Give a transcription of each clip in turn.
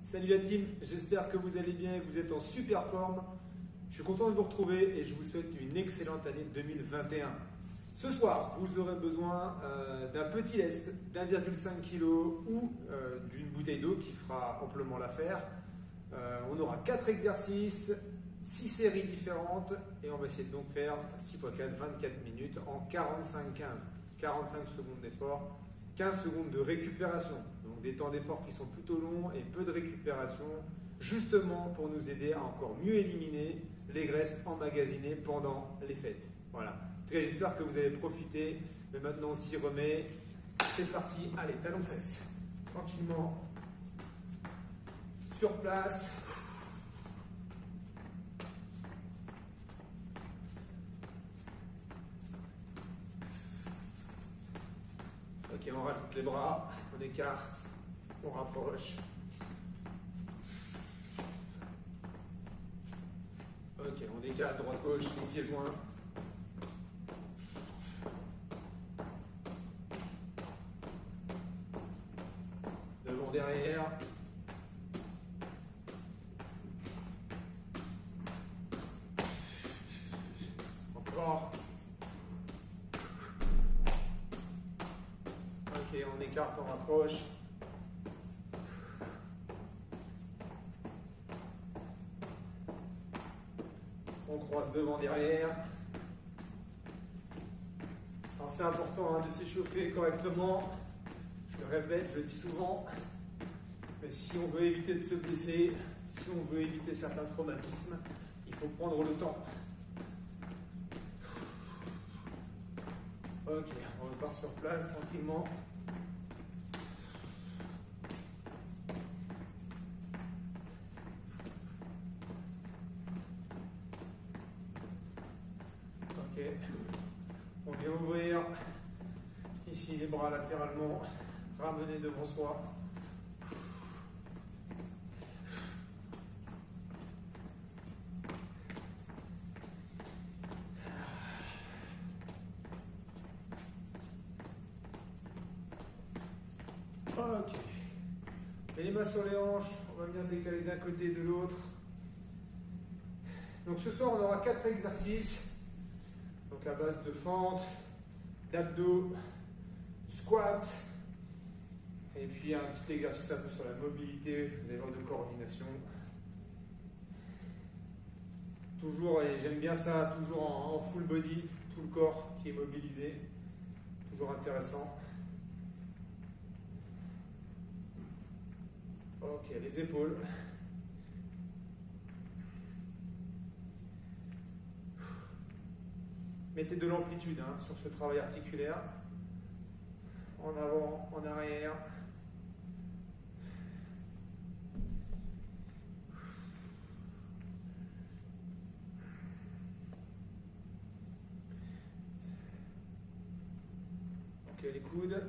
Salut la team, j'espère que vous allez bien et que vous êtes en super forme. Je suis content de vous retrouver et je vous souhaite une excellente année 2021. Ce soir, vous aurez besoin d'un petit lest d'1,5 kg ou d'une bouteille d'eau qui fera amplement l'affaire. On aura 4 exercices, 6 séries différentes et on va essayer de donc faire 6 x 4, 24 minutes en 45-15. 45 secondes d'effort, 15 secondes de récupération. Donc des temps d'effort qui sont plutôt longs et peu de récupération, justement pour nous aider à encore mieux éliminer les graisses emmagasinées pendant les fêtes. Voilà. En tout cas, j'espère que vous avez profité. Mais maintenant, on s'y remet. C'est parti. Allez, talons fesses. Tranquillement. Sur place. Ok, on rajoute les bras. On écarte. On rapproche. Ok, on décale droite-gauche, les pieds joints. Devant, derrière. Encore. Ok, on écarte, on rapproche. On croise devant, derrière. Alors c'est important de s'échauffer correctement. Je le répète, je le dis souvent. Mais si on veut éviter de se blesser, si on veut éviter certains traumatismes, il faut prendre le temps. Ok, on repart sur place tranquillement. Ok, on vient ouvrir ici les bras latéralement, ramener devant soi. Ok, et les mains sur les hanches, on va venir décaler d'un côté et de l'autre. Donc ce soir, on aura 4 exercices. Donc à base de fente, d'abdos, squat, et puis un petit exercice un peu sur la mobilité, vous allez voir, de coordination. Toujours, et j'aime bien ça, toujours en full body, tout le corps qui est mobilisé. Toujours intéressant. Ok, les épaules. Mettez de l'amplitude sur ce travail articulaire. En avant, en arrière. Ok, les coudes.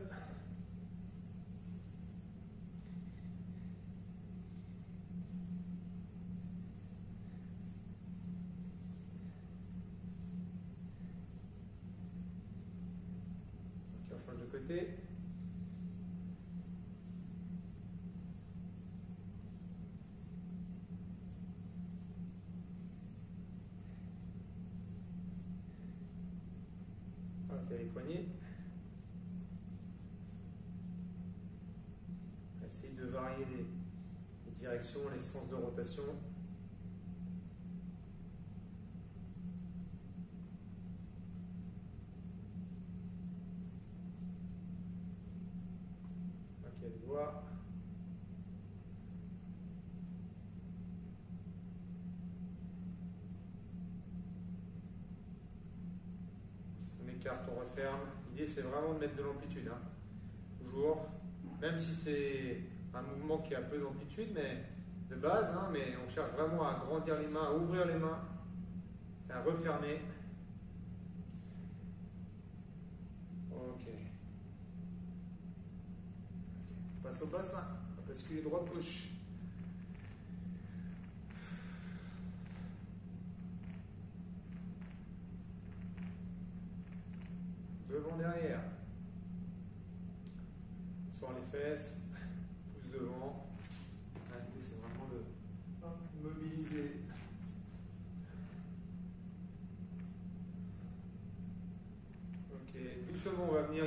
Ok, on change de côté. Ok, les poignets. Essayez de varier les directions, les sens de rotation. Ok, les doigts. On écarte, on referme. L'idée, c'est vraiment de mettre de l'amplitude. Toujours. Même si c'est un mouvement qui a peu d'amplitude, mais de base, mais on cherche vraiment à agrandir les mains, à ouvrir les mains, à refermer. Ok. On passe au bassin, on va basculer droite-gauche. Devant, derrière. On sort les fesses, pouce devant. Allez,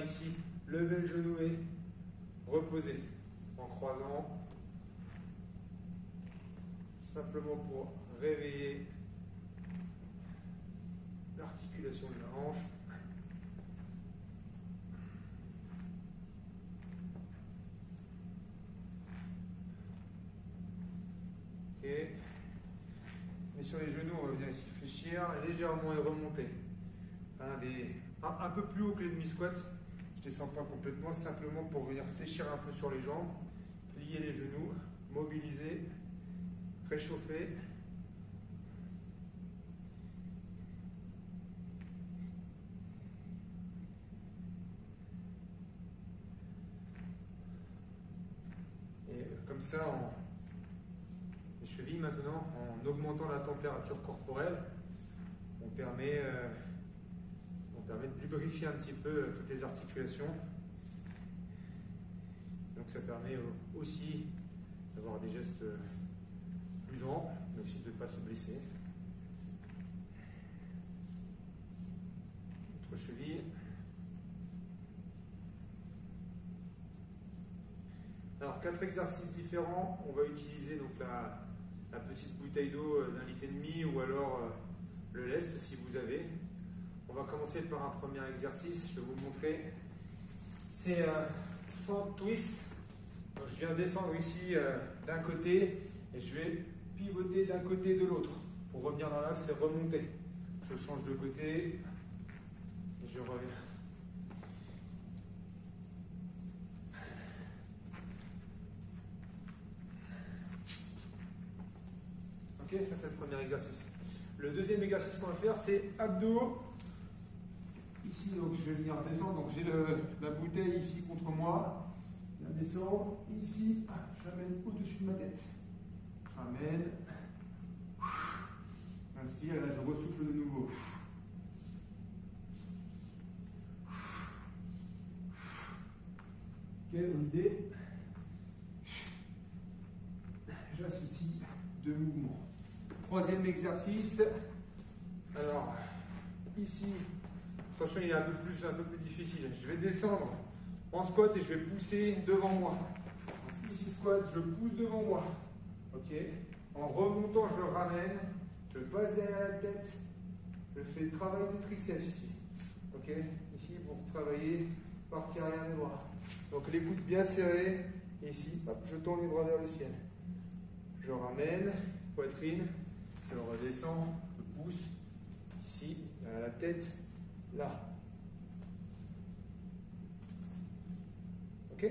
ici lever le genou et reposer en croisant, simplement pour réveiller l'articulation de la hanche. Ok. Mais sur les genoux, on va venir ici fléchir légèrement et remonter. Un peu plus haut que les demi-squats. Je ne descends pas complètement, simplement pour venir fléchir un peu sur les jambes, plier les genoux, mobiliser, réchauffer. Et comme ça, les chevilles maintenant, en augmentant la température corporelle, on permet de lubrifier un petit peu toutes les articulations. Donc ça permet aussi d'avoir des gestes plus amples, mais aussi de ne pas se blesser. Autre cheville. Alors 4 exercices différents. On va utiliser donc la petite bouteille d'eau d'1,5 litre ou alors le lest si vous avez. On va commencer par un premier exercice, je vais vous le montrer. C'est front twist. Donc, je viens descendre ici d'un côté et je vais pivoter d'un côté et de l'autre pour revenir dans l'axe et remonter. Je change de côté et je reviens. Ok, ça c'est le premier exercice. Le deuxième exercice qu'on va faire, c'est abdos. Ici, donc, je vais venir descendre. Donc, j'ai la bouteille ici contre moi. Je viens descendre. Ici, je l'amène au-dessus de ma tête. Je ramène. Inspire. Et là, je ressouffle de nouveau. Ok, l'idée. J'associe deux mouvements. Troisième exercice. Alors, ici. Attention, il est un peu plus difficile. Je vais descendre en squat et je vais pousser devant moi. Donc, ici, squat, je pousse devant moi. Ok. En remontant, je ramène. Je passe derrière la tête. Je fais le travail du triceps ici. Ok. Ici, pour travailler partie arrière des bras. Donc, les coudes bien serrés. Ici, hop, je tends les bras vers le ciel. Je ramène, poitrine. Je redescends, je pousse. Ici, à la tête. Là. Ok.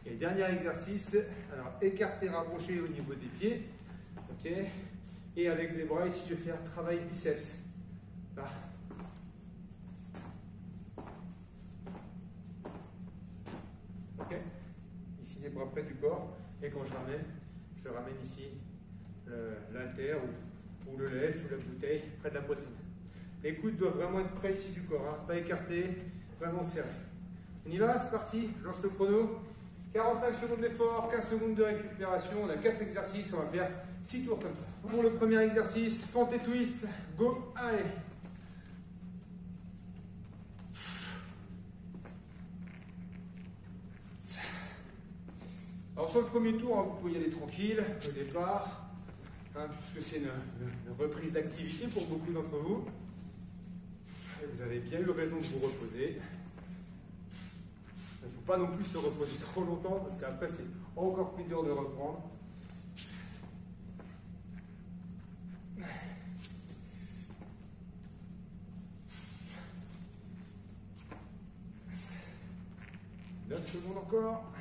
Et dernier exercice, alors écarter, rapprocher au niveau des pieds. Ok. Et avec les bras, ici, je vais faire travail biceps. Là. Ok. Ici, les bras près du corps. Et quand je ramène ici l'haltère ou le lest ou la bouteille près de la poitrine. Les coudes doivent vraiment être près ici du corps, hein, pas écartés, vraiment serrés. On y va, c'est parti, je lance le chrono. 45 secondes d'effort, 15 secondes de récupération. On a 4 exercices, on va faire 6 tours comme ça. Pour le premier exercice, fente et twist, go, allez. Alors sur le premier tour, hein, vous pouvez y aller tranquille au départ, hein, puisque c'est une reprise d'activité pour beaucoup d'entre vous. Et vous avez bien eu raison de vous reposer. Il ne faut pas non plus se reposer trop longtemps parce qu'après c'est encore plus dur de reprendre. « 9 secondes encore.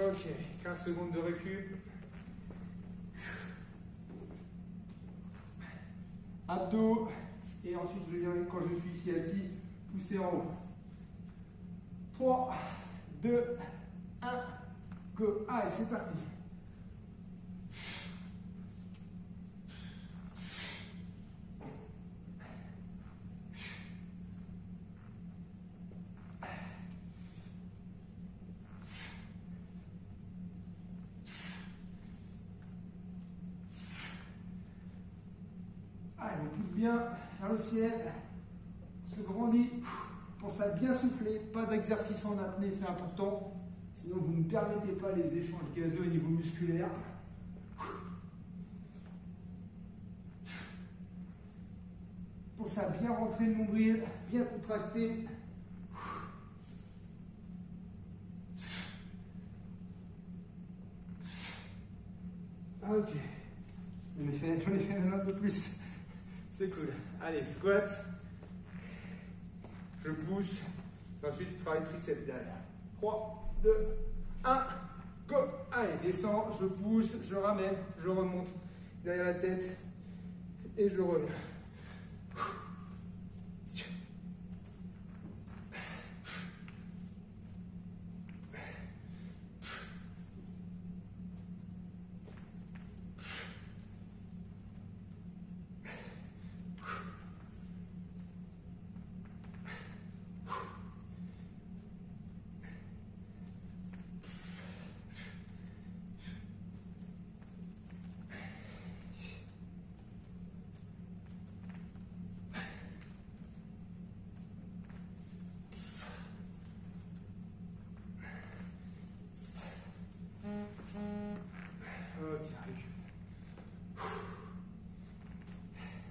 Ok, 15 secondes de récup. Abdos. Et ensuite, je viens, quand je suis ici assis, pousser en haut. 3, 2, 1, go. Allez, c'est parti. bien vers le ciel. On se grandit. Pense à bien souffler. Pas d'exercice en apnée, c'est important. Sinon, vous ne permettez pas les échanges gazeux au niveau musculaire. Pense à bien rentrer le nombril, bien contracter. Ok. J'en ai fait même un peu plus. C'est cool. Allez, squat. Je pousse. Ensuite, je travaille triceps derrière. 3, 2, 1. Go. Allez, descends. Je pousse. Je ramène. Je remonte derrière la tête. Et je reviens.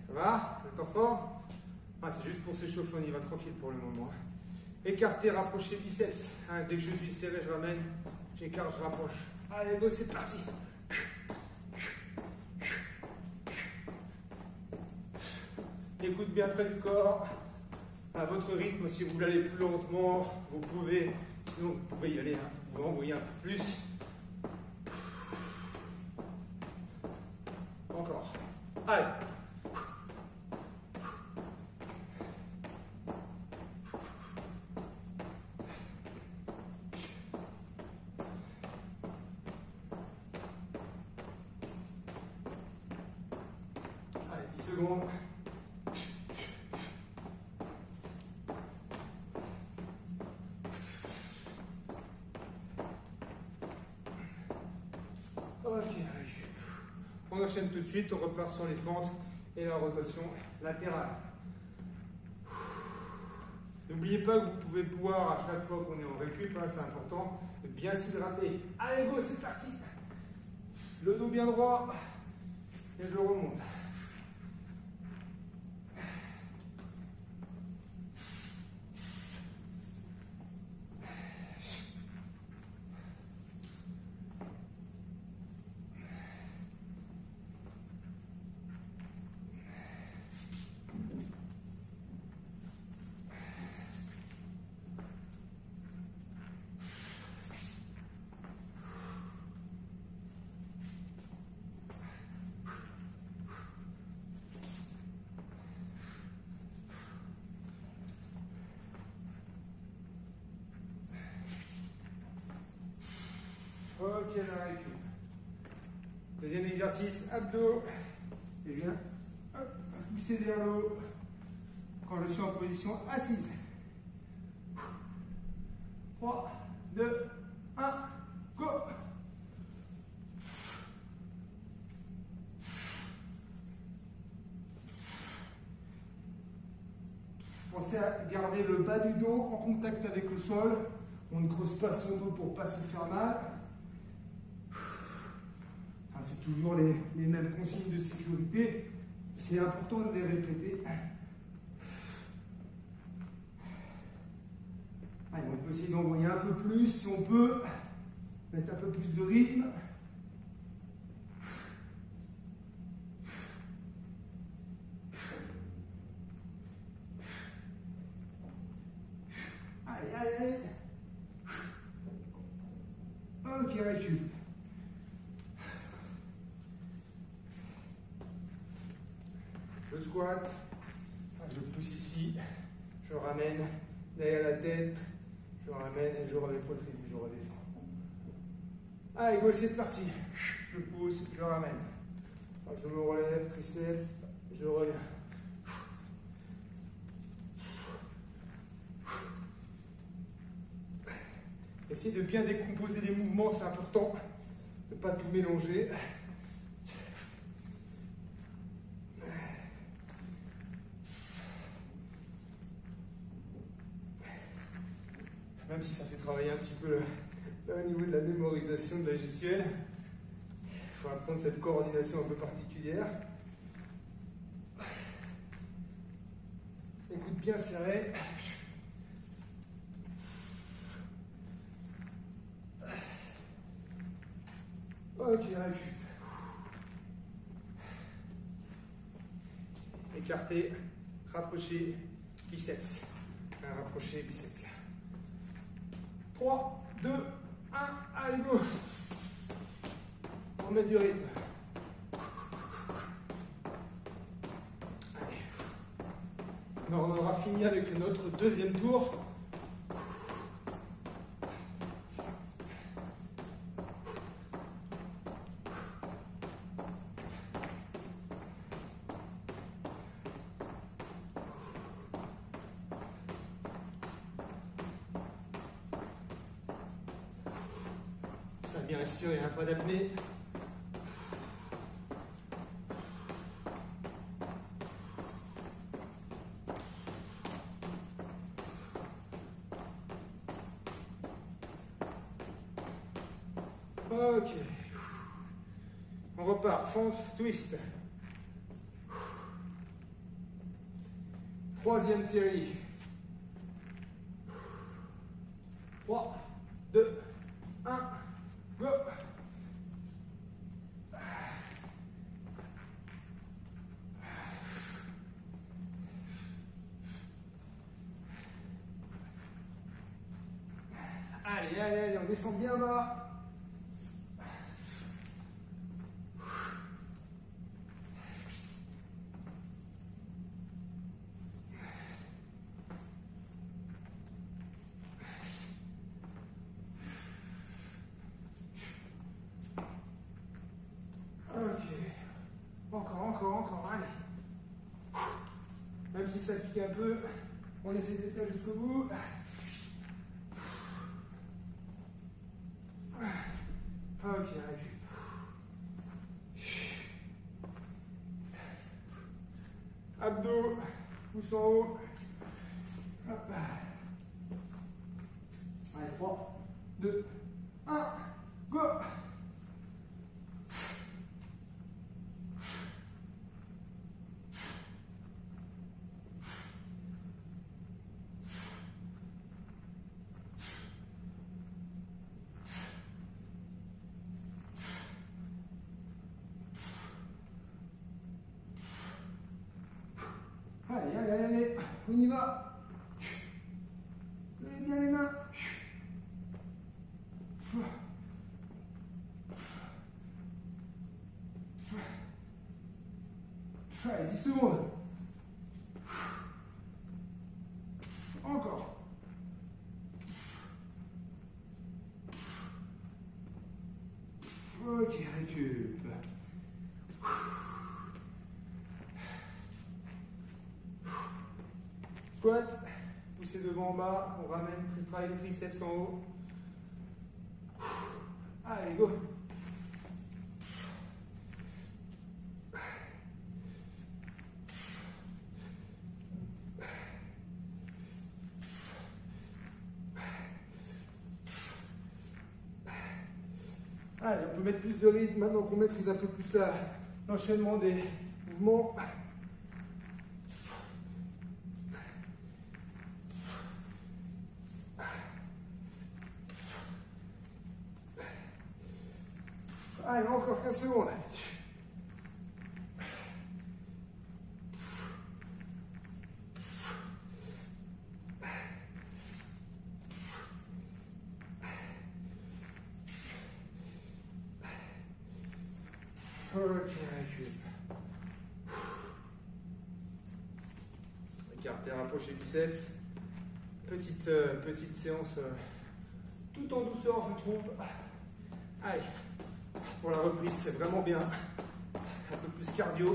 Ça va? Vous êtes en forme? C'est juste pour s'échauffer, on y va tranquille pour le moment. Écarter, rapprocher biceps. Dès que je suis serré, je ramène. J'écarte, je rapproche. Allez, go, c'est parti. Écoute bien près du corps. À votre rythme, si vous voulez aller plus lentement, vous pouvez. Sinon, vous pouvez y aller. Vous envoyez un peu plus. Encore. Allez. Allez, 10 secondes. Ok, on enchaîne tout de suite, on repart sur les fentes et la rotation latérale. N'oubliez pas que vous pouvez boire à chaque fois qu'on est en récup, c'est important de bien s'hydrater. Allez, go, c'est parti. Le dos bien droit et je remonte. Ok, la récup. Deuxième exercice, abdos. Et je viens pousser vers le haut quand je suis en position assise. 3, 2, 1, go! Pensez à garder le bas du dos en contact avec le sol. On ne creuse pas son dos pour ne pas se faire mal. C'est toujours les mêmes consignes de sécurité. C'est important de les répéter. Allez, on peut essayer d'envoyer un peu plus si on peut. Mettre un peu plus de rythme. Allez, allez. Ok, récup. Le squat, je pousse ici, je ramène derrière la tête, je ramène et je remets le poitrine, je redescends. Allez, go, c'est parti. Je pousse, je ramène. Je me relève, triceps, je reviens. Essayez de bien décomposer les mouvements, c'est important de ne pas tout mélanger. Même si ça fait travailler un petit peu là, au niveau de la mémorisation de la gestuelle. Il faut apprendre cette coordination un peu particulière. Écoute bien serré. Ok, récup. Écarté, rapproché, biceps. Rapproché, biceps là. 3, 2, 1, allez go. On met du rythme. Allez. Alors, on aura fini avec notre deuxième tour. Bien respirer, un pas d'apnée. Ok. On repart, fente, twist. Troisième série. 3, 2, 1. Go. Allez, allez, allez, on descend bien bas. Encore, allez. Même si ça pique un peu, on essaie d'être là jusqu'au bout. Ok, récup. Abdos, pouce en haut. Hop. Allez, 3, 2, 1, go. Allez, allez, allez, allez, on y va. Levez bien les mains. Allez, 10 secondes. Encore. Ok, récup. Squat, poussez devant en bas, on ramène, travaille les triceps en haut. Allez, go. Allez, on peut mettre plus de rythme maintenant qu'on maîtrise un peu plus l'enchaînement des mouvements. Allez, encore 15 secondes. Ok, récup. Écarté, rapproché biceps. Petite séance tout en douceur, je trouve. Allez, pour la reprise, c'est vraiment bien. Un peu plus cardio. En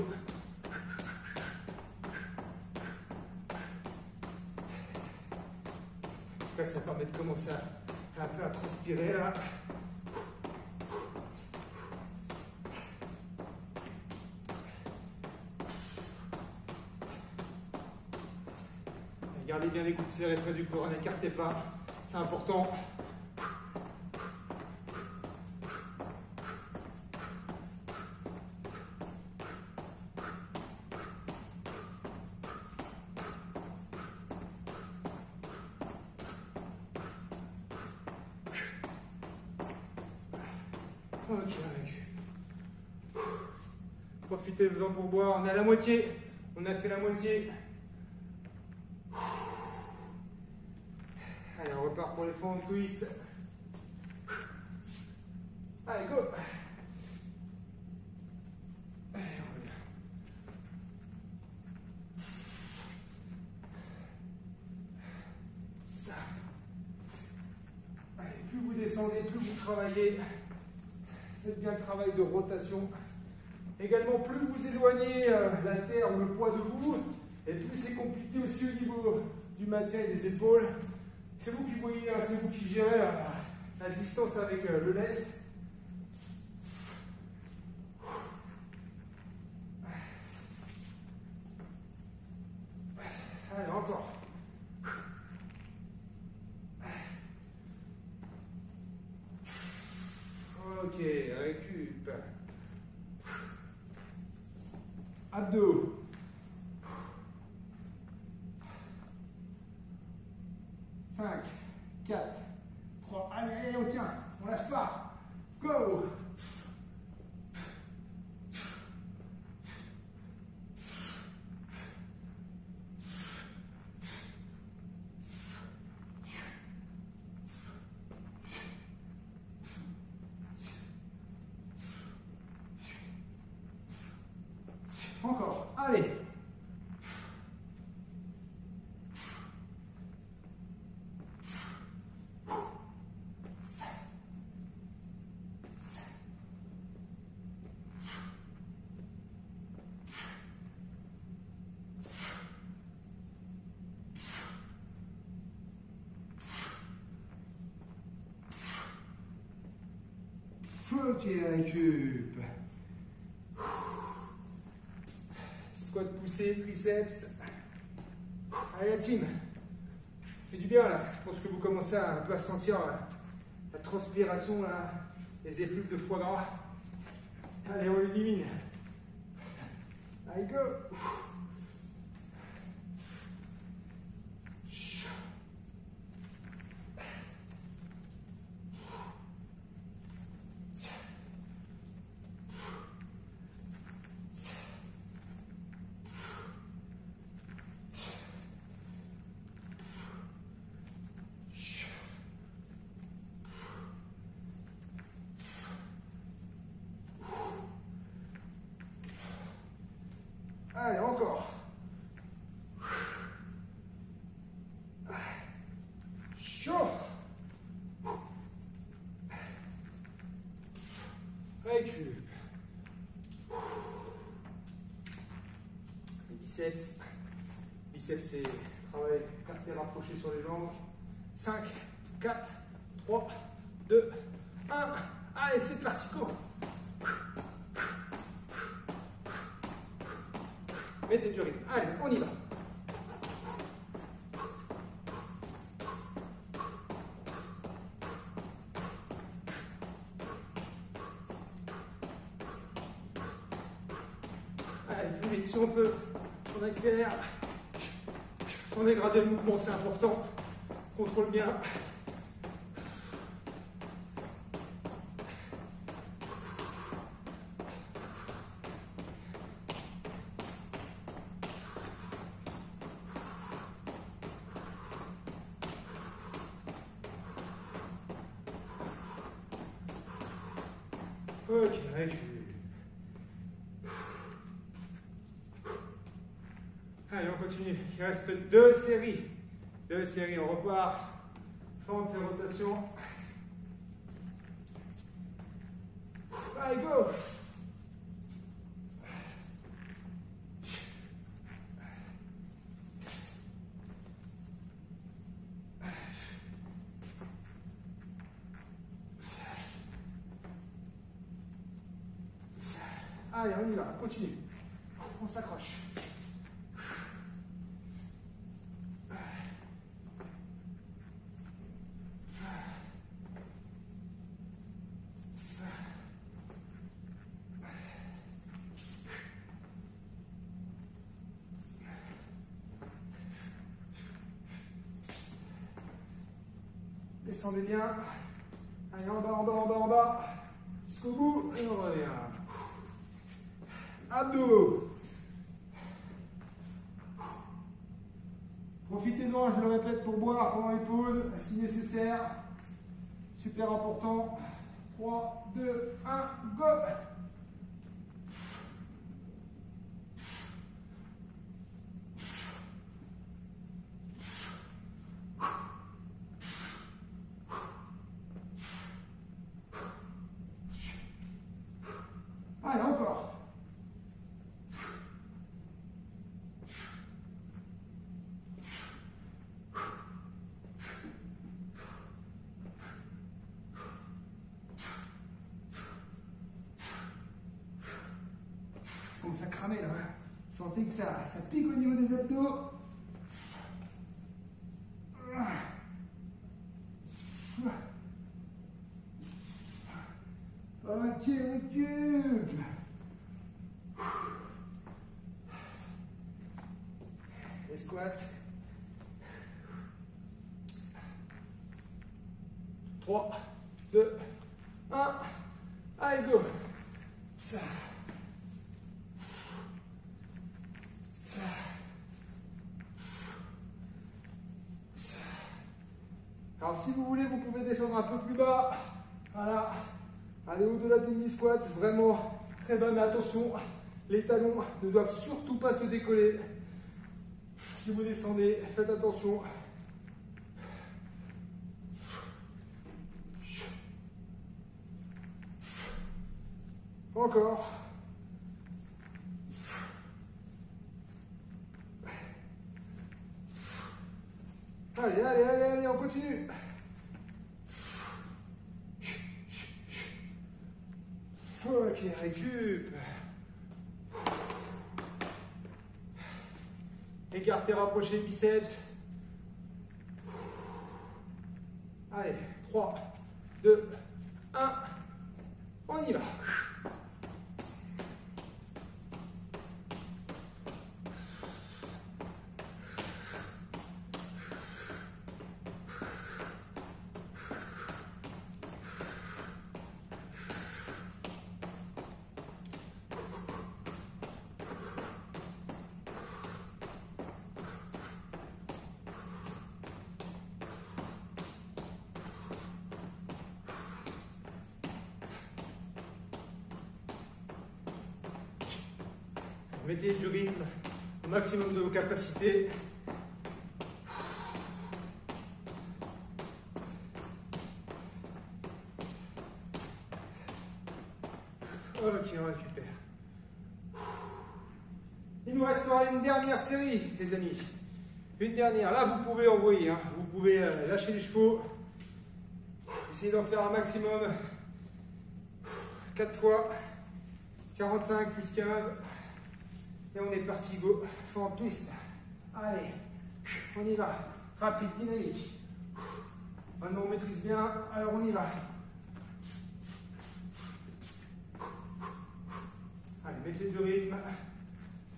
tout cas, ça permet de commencer un peu à transpirer là. Gardez bien les coudes serrés près du corps, n'écartez pas. c'est important. Ok, profitez-en pour boire. On est à la moitié. On a fait la moitié. Allez, on repart pour les front twist. Allez, go. Allez, on revient. Ça. Allez, plus vous descendez, plus vous travaillez. Faites bien le travail de rotation. Également, plus vous éloignez la terre ou le poids de vous, et plus c'est compliqué aussi au niveau du maintien et des épaules. C'est vous qui voyez, c'est vous qui gérez la distance avec le lest. Allez, encore. Ok, récup. Abdos. 5, 4, 3, allez, on tient, on lâche pas. Go. Encore, allez. Ok, récup. Squat poussé, triceps. Allez la team. Ça fait du bien là. Je pense que vous commencez un peu à sentir la transpiration, là, les effluves de foie gras. Allez, on élimine. Allez, go. Allez, encore. Chaud. Récup. Les biceps. Biceps, c'est travail carté rapproché sur les jambes. 5, 4, 3, 2, 1. Allez, c'est parti, go. Mettez du rythme. Allez, on y va. Allez, plus vite si on peut. On accélère. Sans dégrader le mouvement, c'est important. Contrôle bien. Ok, récup. Allez, on continue. Il reste 2 séries. 2 séries, on repart. Fente et rotation. Allez, go. Allez, on y va, on continue. On s'accroche. Descendez bien. Allez, en bas, en bas, en bas, en bas. Jusqu'au bout. Et on revient. Abdos. Profitez-en, je le répète, pour boire pendant les pauses, si nécessaire. Super important. 3, 2, 1, go! Allez, encore. Ça commence à cramer là. Sentez que ça pique au niveau des abdos. Ok, recule. Les squats. 3, 2, 1. Allez, go. Ça. Ça. Ça. Alors, si vous voulez, vous pouvez descendre un peu plus bas. Voilà. Allez au-delà des demi-squats. Vraiment très bas, mais attention, les talons ne doivent surtout pas se décoller. Si vous descendez, faites attention. Encore. Allez, allez, allez, allez, on continue. Ok, récup. Écartez, rapprochez les biceps. Allez, 3, 2, 1. On y va. Mettez du rythme au maximum de vos capacités. Ok, on récupère. Il nous restera une dernière série, les amis. Une dernière. Là, vous pouvez envoyer. Vous pouvez lâcher les chevaux. Essayez d'en faire un maximum. 4 fois. 45 plus 15. Et on est parti, go, forme twist. Allez, on y va. Rapide, dynamique. Maintenant on maîtrise bien, alors on y va. Allez, mettez du rythme.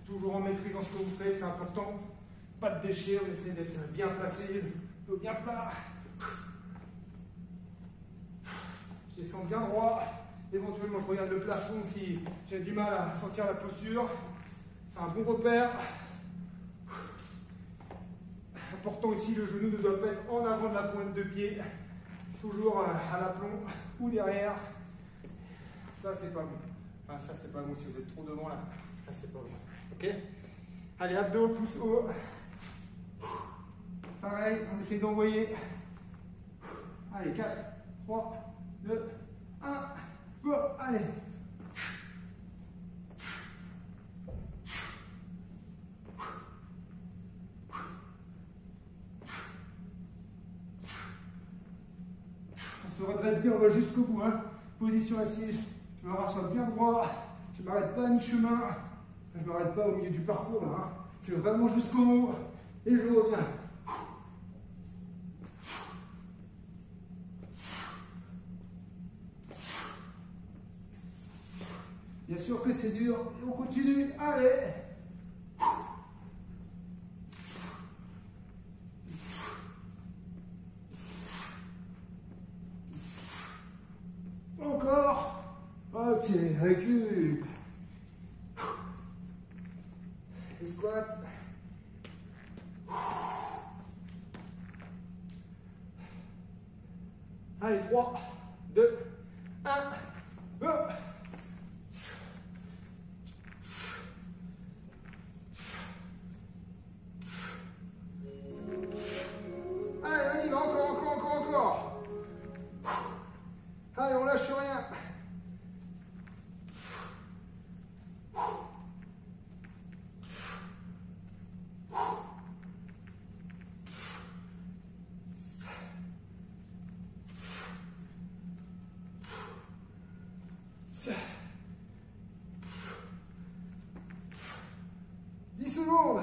Toujours en maîtrisant ce que vous faites, c'est important. Pas de déchets, on essaie d'être bien placé, dos bien plat. Je descends bien droit. Éventuellement, je regarde le plafond si j'ai du mal à sentir la posture. C'est un bon repère. Important aussi, le genou ne doit pas être en avant de la pointe de pied. Toujours à l'aplomb ou derrière. Ça, c'est pas bon. Enfin, ça, c'est pas bon si vous êtes trop devant là. Là, c'est pas bon. Ok? Allez, abdos, pouce haut. Pareil, on essaie d'envoyer. Allez, 4, 3, 2, 1. Go! Allez! On se redresse bien, on va jusqu'au bout. Position assise, je me rassois bien droit, je ne m'arrête pas à mi-chemin, je ne m'arrête pas au milieu du parcours là. Je vais vraiment jusqu'au bout et je reviens. Bien sûr que c'est dur, on continue, allez! Ok, récup. Les squats. Allez, 3, 2, 1, go. Allez, on y va, encore. Allez, on lâche rien. Secondes.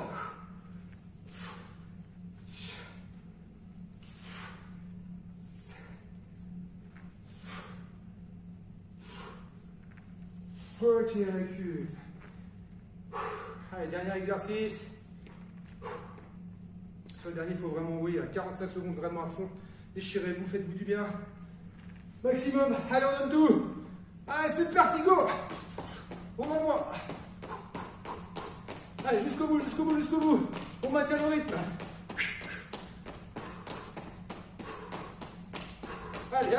Ok, récup. Allez, dernier exercice. Sur le dernier, il faut vraiment, oui, 45 secondes vraiment à fond. Déchirez-vous, faites-vous du bien. Maximum. Allez, on donne tout. Allez, c'est parti, go. On envoie. Allez, jusqu'au bout. On maintient le rythme. Allez.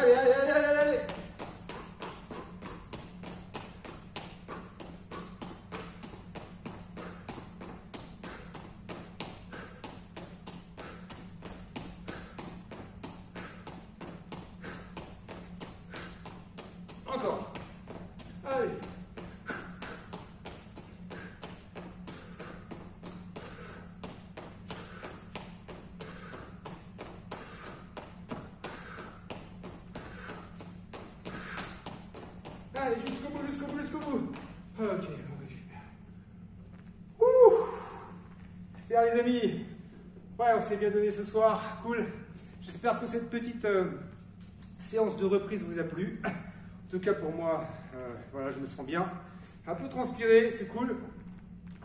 Encore. Allez. Allez, jusqu'au bout. Ok, on récupère. Super les amis. Ouais, on s'est bien donné ce soir. Cool. J'espère que cette petite séance de reprise vous a plu. En tout cas pour moi, voilà, je me sens bien. Un peu transpiré, c'est cool.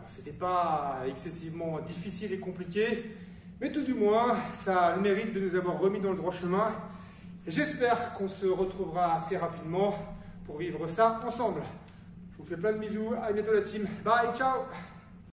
C'était pas excessivement difficile et compliqué. Mais tout du moins, ça a le mérite de nous avoir remis dans le droit chemin. J'espère qu'on se retrouvera assez rapidement pour vivre ça ensemble. Je vous fais plein de bisous, à bientôt la team. Bye, ciao!